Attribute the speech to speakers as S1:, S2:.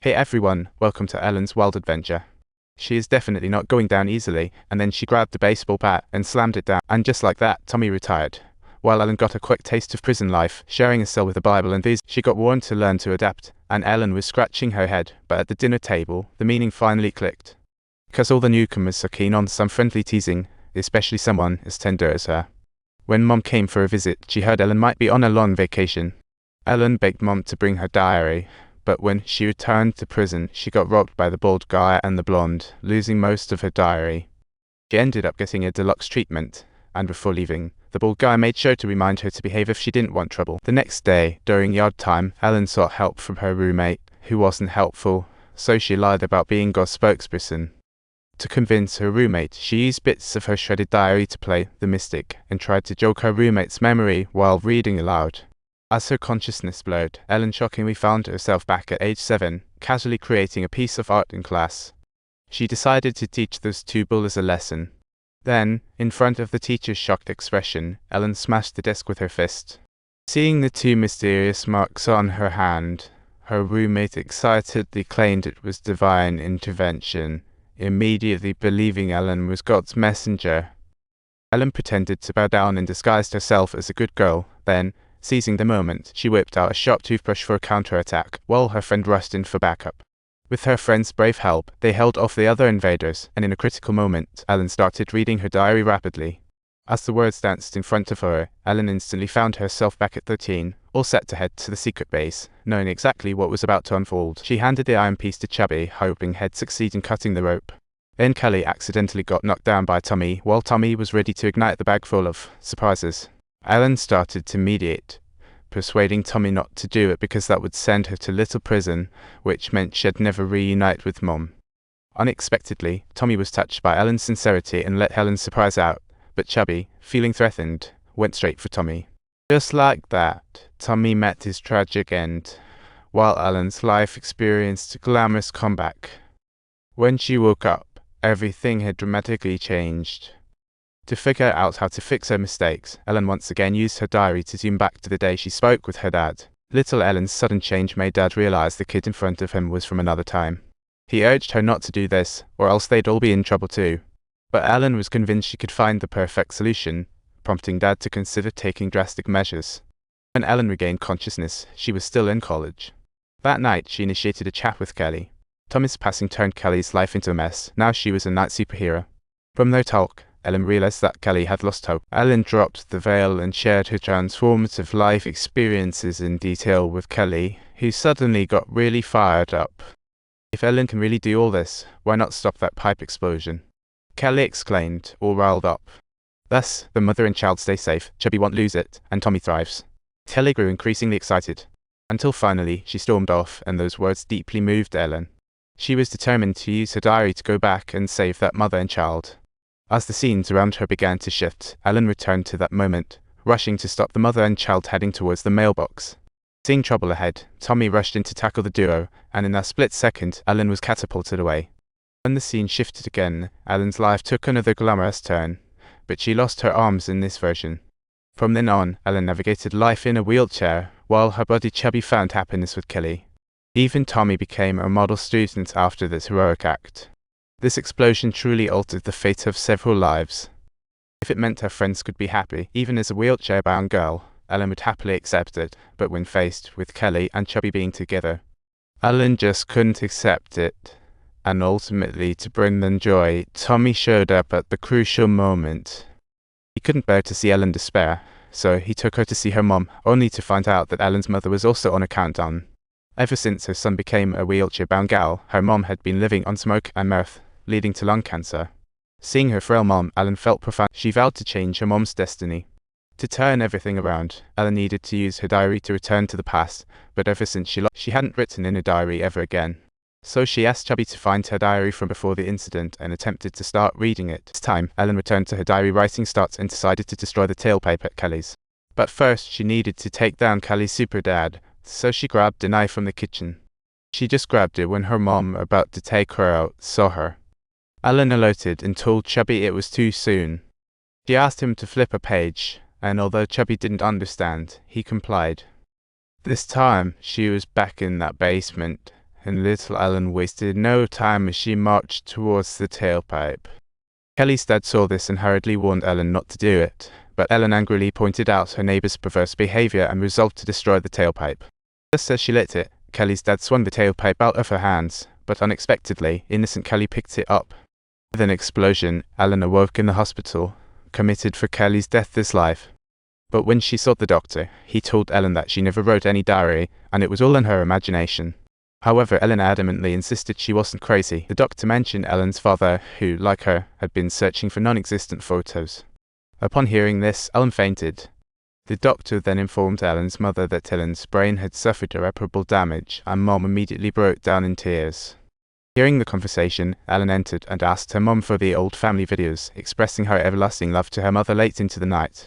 S1: Hey everyone, welcome to Ellen's Wild Adventure. She is definitely not going down easily, and then she grabbed the baseball bat and slammed it down, and just like that, Tommy retired. While Ellen got a quick taste of prison life, sharing a cell with the Bible and these, she got warned to learn to adapt, and Ellen was scratching her head, but at the dinner table, the meaning finally clicked. Because all the newcomers are keen on some friendly teasing, especially someone as tender as her. When Mom came for a visit, she heard Ellen might be on a long vacation. Ellen begged Mom to bring her diary, but when she returned to prison, she got robbed by the bald guy and the blonde, losing most of her diary. She ended up getting a deluxe treatment, and before leaving, the bald guy made sure to remind her to behave if she didn't want trouble. The next day, during yard time, Ellen sought help from her roommate, who wasn't helpful, so she lied about being God's spokesperson. To convince her roommate, she used bits of her shredded diary to play the mystic, and tried to jog her roommate's memory while reading aloud. As her consciousness blurred, Ellen shockingly found herself back at age 7, casually creating a piece of art in class. She decided to teach those two bullies a lesson. Then, in front of the teacher's shocked expression, Ellen smashed the desk with her fist. Seeing the two mysterious marks on her hand, her roommate excitedly claimed it was divine intervention, immediately believing Ellen was God's messenger. Ellen pretended to bow down and disguised herself as a good girl. Then, seizing the moment, she whipped out a sharp toothbrush for a counterattack, while her friend rushed in for backup. With her friend's brave help, they held off the other invaders, and in a critical moment, Ellen started reading her diary rapidly. As the words danced in front of her, Ellen instantly found herself back at 13, all set to head to the secret base, knowing exactly what was about to unfold. She handed the iron piece to Chubby, hoping he'd succeed in cutting the rope. Then Kelly accidentally got knocked down by Tommy, while Tommy was ready to ignite the bag full of surprises. Ellen started to mediate, persuading Tommy not to do it because that would send her to little prison, which meant she'd never reunite with Mom. Unexpectedly, Tommy was touched by Ellen's sincerity and let Ellen surprise out, but Chubby, feeling threatened, went straight for Tommy. Just like that, Tommy met his tragic end, while Ellen's life experienced a glamorous comeback. When she woke up, everything had dramatically changed. To figure out how to fix her mistakes, Ellen once again used her diary to zoom back to the day she spoke with her dad. Little Ellen's sudden change made Dad realize the kid in front of him was from another time. He urged her not to do this, or else they'd all be in trouble too. But Ellen was convinced she could find the perfect solution, prompting Dad to consider taking drastic measures. When Ellen regained consciousness, she was still in college. That night, she initiated a chat with Kelly. Tommy's passing turned Kelly's life into a mess. Now she was a night superhero. From their talk, Ellen realized that Kelly had lost hope. Ellen dropped the veil and shared her transformative life experiences in detail with Kelly, who suddenly got really fired up. If Ellen can really do all this, why not stop that pipe explosion? Kelly exclaimed, all riled up. Thus, the mother and child stay safe, Chubby won't lose it, and Tommy thrives. Kelly grew increasingly excited, until finally she stormed off, and those words deeply moved Ellen. She was determined to use her diary to go back and save that mother and child. As the scenes around her began to shift, Ellen returned to that moment, rushing to stop the mother and child heading towards the mailbox. Seeing trouble ahead, Tommy rushed in to tackle the duo, and in a split second, Ellen was catapulted away. When the scene shifted again, Ellen's life took another glamorous turn, but she lost her arms in this version. From then on, Ellen navigated life in a wheelchair, while her buddy Chubby found happiness with Kelly. Even Tommy became a model student after this heroic act. This explosion truly altered the fate of several lives. If it meant her friends could be happy, even as a wheelchair-bound girl, Ellen would happily accept it, but when faced with Kelly and Chubby being together, Ellen just couldn't accept it. And ultimately, to bring them joy, Tommy showed up at the crucial moment. He couldn't bear to see Ellen despair, so he took her to see her mom, only to find out that Ellen's mother was also on a countdown. Ever since her son became a wheelchair-bound gal, her mom had been living on smoke and mirth, leading to lung cancer. Seeing her frail mom, Ellen felt profound. She vowed to change her mom's destiny. To turn everything around, Ellen needed to use her diary to return to the past, but ever since she hadn't written in a diary ever again. So she asked Chubby to find her diary from before the incident and attempted to start reading it. This time, Ellen returned to her diary writing starts and decided to destroy the tailpipe at Kelly's. But first, she needed to take down Kelly's super dad, so she grabbed a knife from the kitchen. She just grabbed it when her mom, about to take her out, saw her. Ellen alerted and told Chubby it was too soon. She asked him to flip a page, and although Chubby didn't understand, he complied. This time, she was back in that basement, and little Ellen wasted no time as she marched towards the tailpipe. Kelly's dad saw this and hurriedly warned Ellen not to do it, but Ellen angrily pointed out her neighbor's perverse behavior and resolved to destroy the tailpipe. Just as she lit it, Kelly's dad swung the tailpipe out of her hands, but unexpectedly, innocent Kelly picked it up. With an explosion, Ellen awoke in the hospital, committed for Kelly's death this life. But when she saw the doctor, he told Ellen that she never wrote any diary, and it was all in her imagination. However, Ellen adamantly insisted she wasn't crazy. The doctor mentioned Ellen's father, who, like her, had been searching for non-existent photos. Upon hearing this, Ellen fainted. The doctor then informed Ellen's mother that Ellen's brain had suffered irreparable damage, and Mom immediately broke down in tears. Hearing the conversation, Ellen entered and asked her mom for the old family videos, expressing her everlasting love to her mother late into the night.